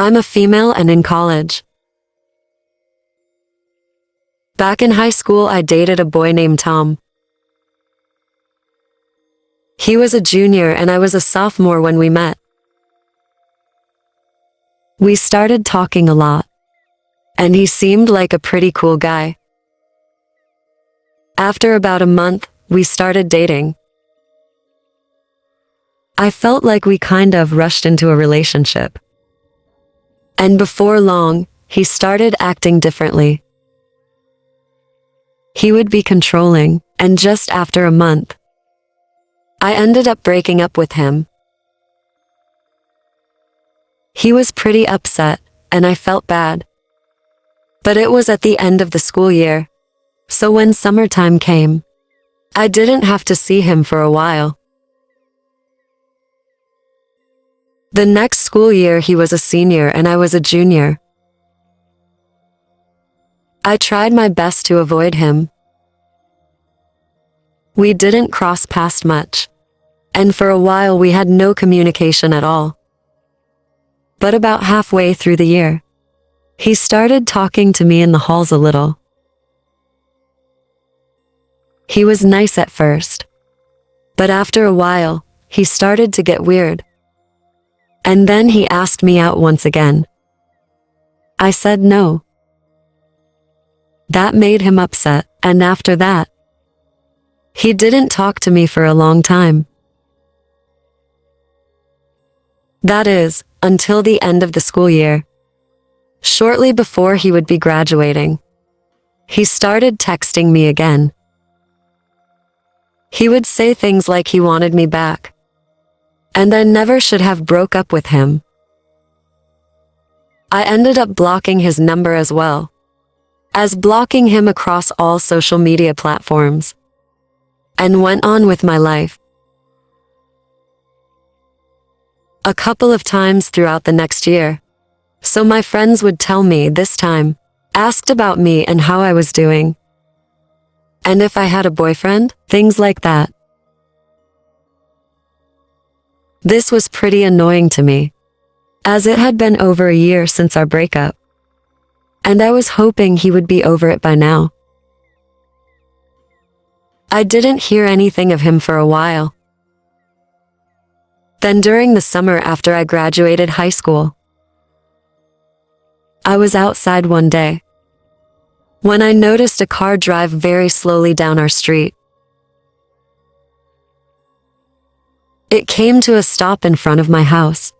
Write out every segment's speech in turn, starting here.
I'm a female and in college. Back in high school, I dated a boy named Tom. He was a junior and I was a sophomore when we met. We started talking a lot, and he seemed like a pretty cool guy. After about a month, we started dating. I felt like we kind of rushed into a relationship. And before long, he started acting differently. He would be controlling, and just after a month, I ended up breaking up with him. He was pretty upset, and I felt bad. But it was at the end of the school year, so when summertime came, I didn't have to see him for a while. The next school year he was a senior and I was a junior. I tried my best to avoid him. We didn't cross paths much, and for a while we had no communication at all. But about halfway through the year, he started talking to me in the halls a little. He was nice at first, but after a while, he started to get weird. And then he asked me out once again. I said no. That made him upset, and after that, he didn't talk to me for a long time. That is, until the end of the school year. Shortly before he would be graduating, he started texting me again. He would say things like he wanted me back, and I never should have broke up with him. I ended up blocking his number as well as blocking him across all social media platforms, and went on with my life. A couple of times throughout the next year, so my friends would tell me this time, asked about me and how I was doing, and if I had a boyfriend, things like that. This was pretty annoying to me, as it had been over a year since our breakup, and I was hoping he would be over it by now. I didn't hear anything of him for a while. Then during the summer after I graduated high school, I was outside one day when I noticed a car drive very slowly down our street. It came to a stop in front of my house.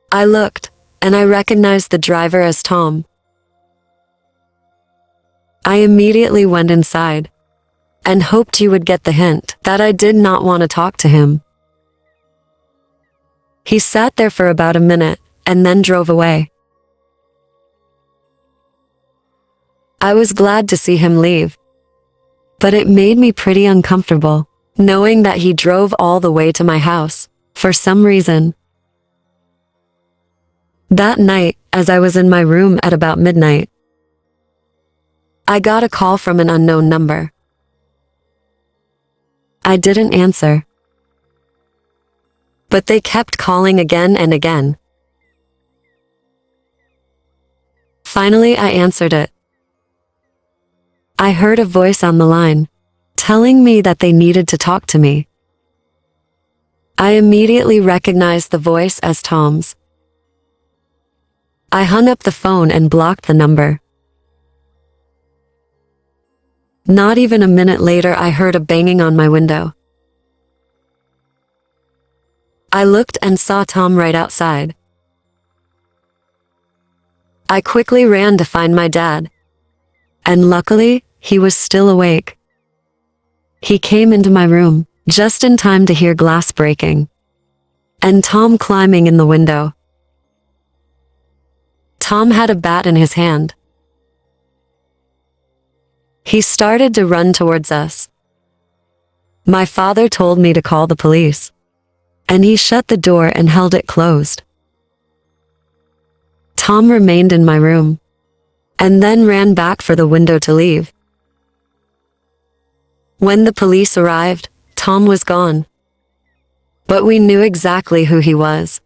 I looked, and I recognized the driver as Tom. I immediately went inside and hoped he would get the hint that I did not want to talk to him. He sat there for about a minute and then drove away. I was glad to see him leave, but it made me pretty uncomfortable, knowing that he drove all the way to my house, for some reason. That night, as I was in my room at about midnight, I got a call from an unknown number. I didn't answer, but they kept calling again and again. Finally, I answered it. I heard a voice on the line, telling me that they needed to talk to me. I immediately recognized the voice as Tom's. I hung up the phone and blocked the number. Not even a minute later, I heard a banging on my window. I looked and saw Tom right outside. I quickly ran to find my dad, and luckily, he was still awake. He came into my room, just in time to hear glass breaking, and Tom climbing in the window. Tom had a bat in his hand. He started to run towards us. My father told me to call the police, and he shut the door and held it closed. Tom remained in my room, and then ran back for the window to leave. When the police arrived, Tom was gone, but we knew exactly who he was.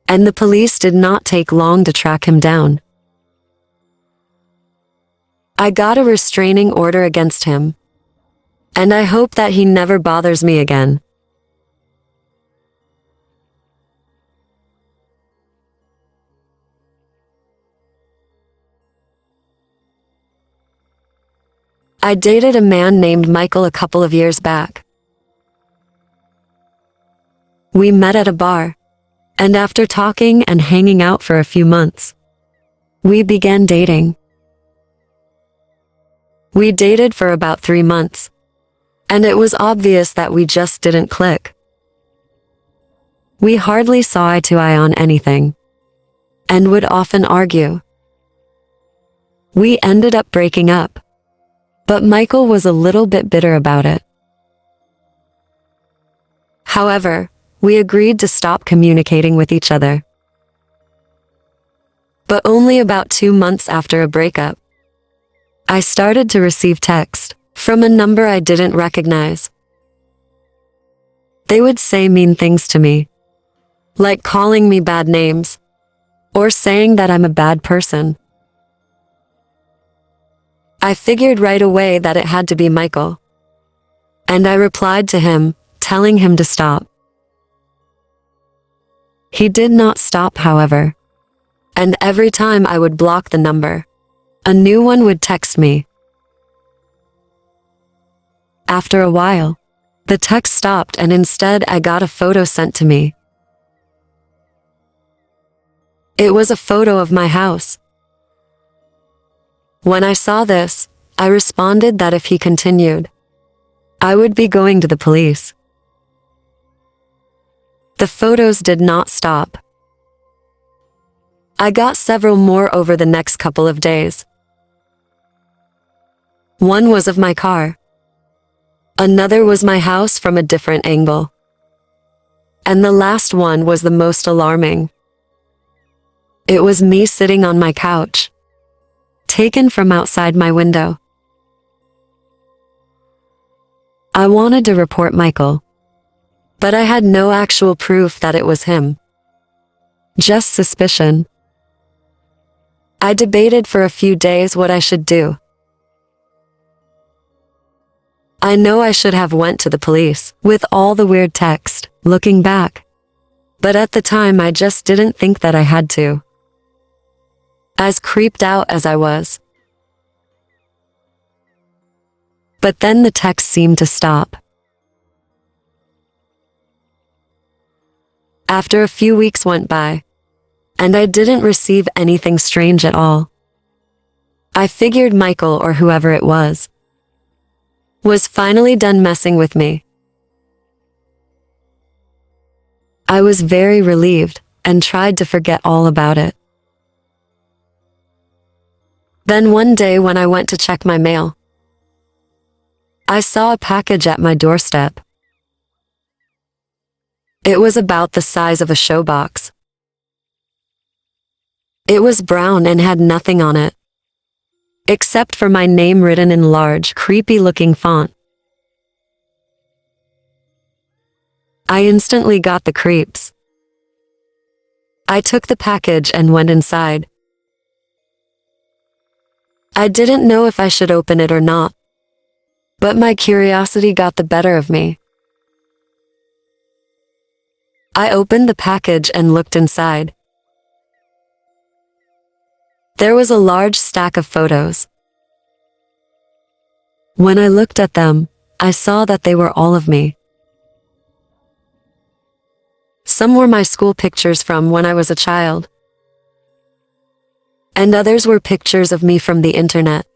and the police did not take long to track him down. I got a restraining order against him, and I hope that he never bothers me again. I dated a man named Michael a couple of years back. We met at a bar, and after talking and hanging out for a few months, we began dating. We dated for about 3 months, and it was obvious that we just didn't click. We hardly saw eye to eye on anything, and would often argue. We ended up breaking up, but Michael was a little bit bitter about it. However, we agreed to stop communicating with each other. But only about 2 months after a breakup, I started to receive text from a number I didn't recognize. They would say mean things to me, like calling me bad names, or saying that I'm a bad person. I figured right away that it had to be Michael, and I replied to him, telling him to stop. He did not stop, however, and every time I would block the number, a new one would text me. After a while, the text stopped and instead I got a photo sent to me. It was a photo of my house. When I saw this, I responded that if he continued, I would be going to the police. The photos did not stop. I got several more over the next couple of days. One was of my car. Another was my house from a different angle. And the last one was the most alarming. It was me sitting on my couch, taken from outside my window. I wanted to report Michael, but I had no actual proof that it was him. Just suspicion. I debated for a few days what I should do. I know I should have went to the police with all the weird text, looking back. But at the time I just didn't think that I had to. As creeped out as I was. But then the text seemed to stop. After a few weeks went by, and I didn't receive anything strange at all. I figured Michael, or whoever it was finally done messing with me. I was very relieved and tried to forget all about it. Then one day when I went to check my mail, I saw a package at my doorstep. It was about the size of a showbox. It was brown and had nothing on it, except for my name written in large, creepy-looking font. I instantly got the creeps. I took the package and went inside. I didn't know if I should open it or not, but my curiosity got the better of me. I opened the package and looked inside. There was a large stack of photos. When I looked at them, I saw that they were all of me. Some were my school pictures from when I was a child, and others were pictures of me from the internet,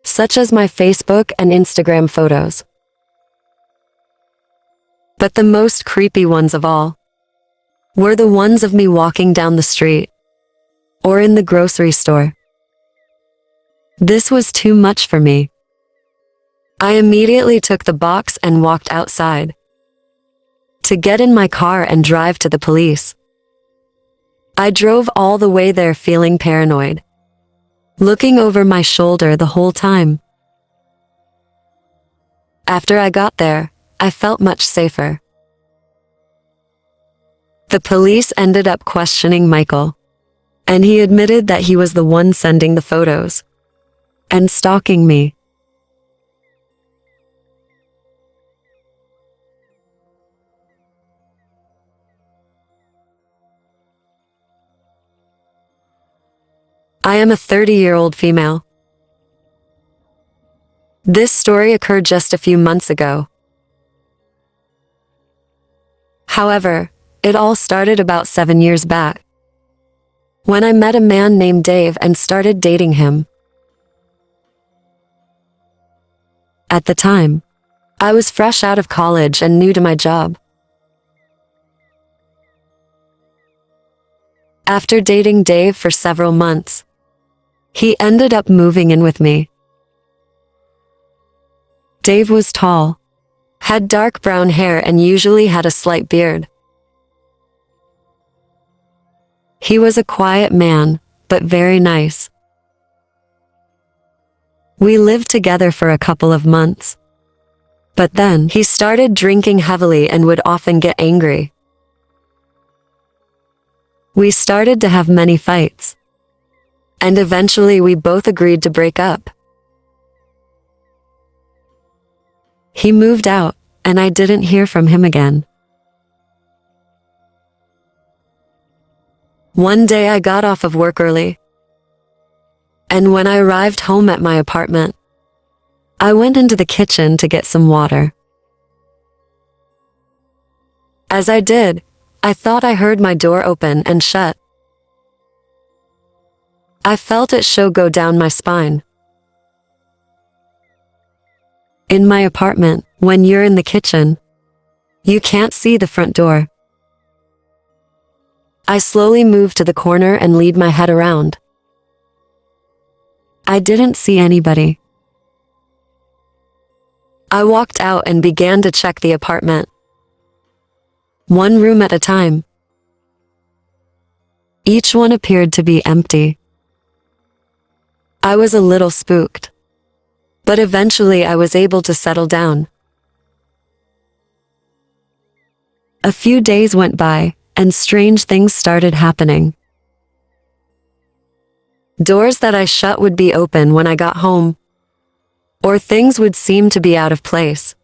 such as my Facebook and Instagram photos. But the most creepy ones of all were the ones of me walking down the street or in the grocery store. This was too much for me. I immediately took the box and walked outside to get in my car and drive to the police. I drove all the way there feeling paranoid, looking over my shoulder the whole time. After I got there, I felt much safer. The police ended up questioning Michael, and he admitted that he was the one sending the photos and stalking me. I am a 30-year-old female. This story occurred just a few months ago. However, it all started about 7 years back, when I met a man named Dave and started dating him. At the time, I was fresh out of college and new to my job. After dating Dave for several months, he ended up moving in with me. Dave was tall, had dark brown hair, and usually had a slight beard. He was a quiet man, but very nice. We lived together for a couple of months, but then he started drinking heavily and would often get angry. We started to have many fights, and eventually we both agreed to break up. He moved out, and I didn't hear from him again. One day I got off of work early, and when I arrived home at my apartment, I went into the kitchen to get some water. As I did, I thought I heard my door open and shut. I felt it go down my spine. In my apartment, when you're in the kitchen, you can't see the front door. I slowly moved to the corner and leaned my head around. I didn't see anybody. I walked out and began to check the apartment, one room at a time. Each one appeared to be empty. I was a little spooked, but eventually I was able to settle down. A few days went by, and strange things started happening. Doors that I shut would be open when I got home, or things would seem to be out of place.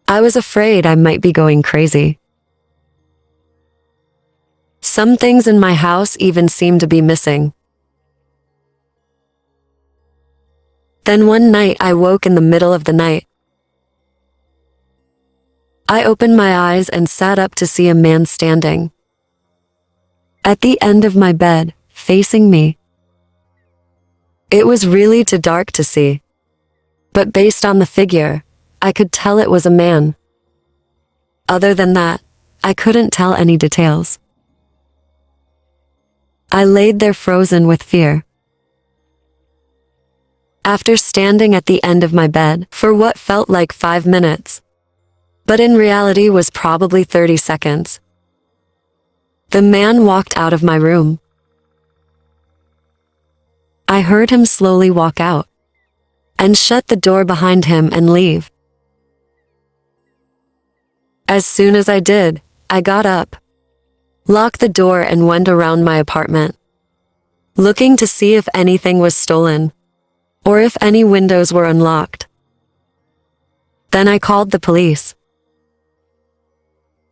I was afraid I might be going crazy. Some things in my house even seemed to be missing. Then one night I woke in the middle of the night. I opened my eyes and sat up to see a man standing at the end of my bed, facing me. It was really too dark to see, but based on the figure, I could tell it was a man. Other than that, I couldn't tell any details. I laid there frozen with fear. After standing at the end of my bed for what felt like 5 minutes, but in reality was probably 30 seconds, the man walked out of my room. I heard him slowly walk out and shut the door behind him and leave. As soon as I did, I got up, locked the door, and went around my apartment, looking to see if anything was stolen or if any windows were unlocked. Then I called the police.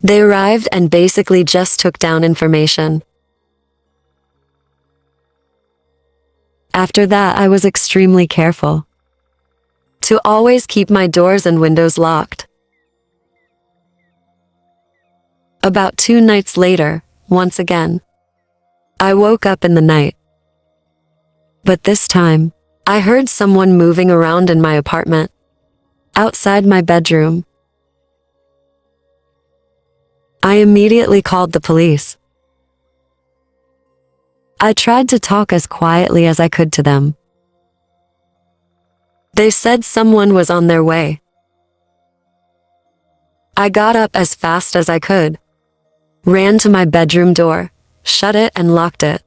They arrived and basically just took down information. After that, I was extremely careful to always keep my doors and windows locked. About 2 nights later, once again, I woke up in the night. But this time, I heard someone moving around in my apartment, outside my bedroom. I immediately called the police. I tried to talk as quietly as I could to them. They said someone was on their way. I got up as fast as I could, ran to my bedroom door, shut it, and locked it.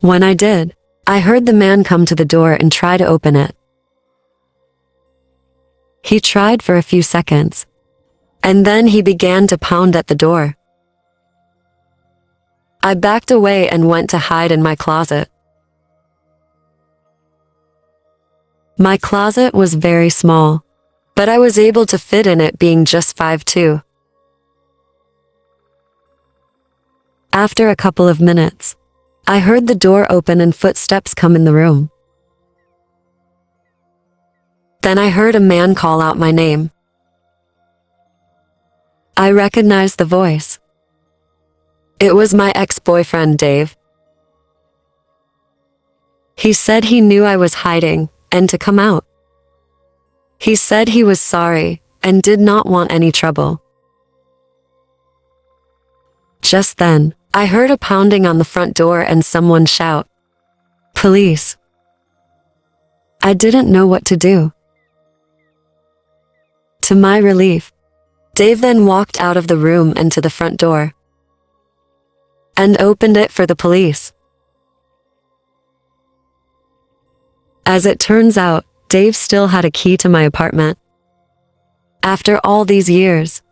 When I did, I heard the man come to the door and try to open it. He tried for a few seconds, and then he began to pound at the door. I backed away and went to hide in my closet. My closet was very small, but I was able to fit in it being just 5'2". After a couple of minutes, I heard the door open and footsteps come in the room. Then I heard a man call out my name. I recognized the voice. It was my ex-boyfriend, Dave. He said he knew I was hiding and to come out. He said he was sorry and did not want any trouble. Just then, I heard a pounding on the front door and someone shout, "Police." I didn't know what to do. To my relief, Dave then walked out of the room and to the front door and opened it for the police. As it turns out, Dave still had a key to my apartment. After all these years,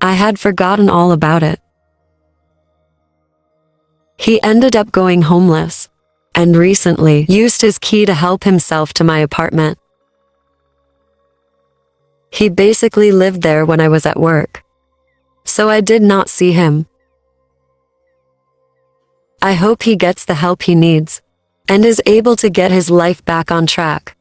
I had forgotten all about it. He ended up going homeless and recently used his key to help himself to my apartment. He basically lived there when I was at work, so I did not see him. I hope he gets the help he needs and is able to get his life back on track.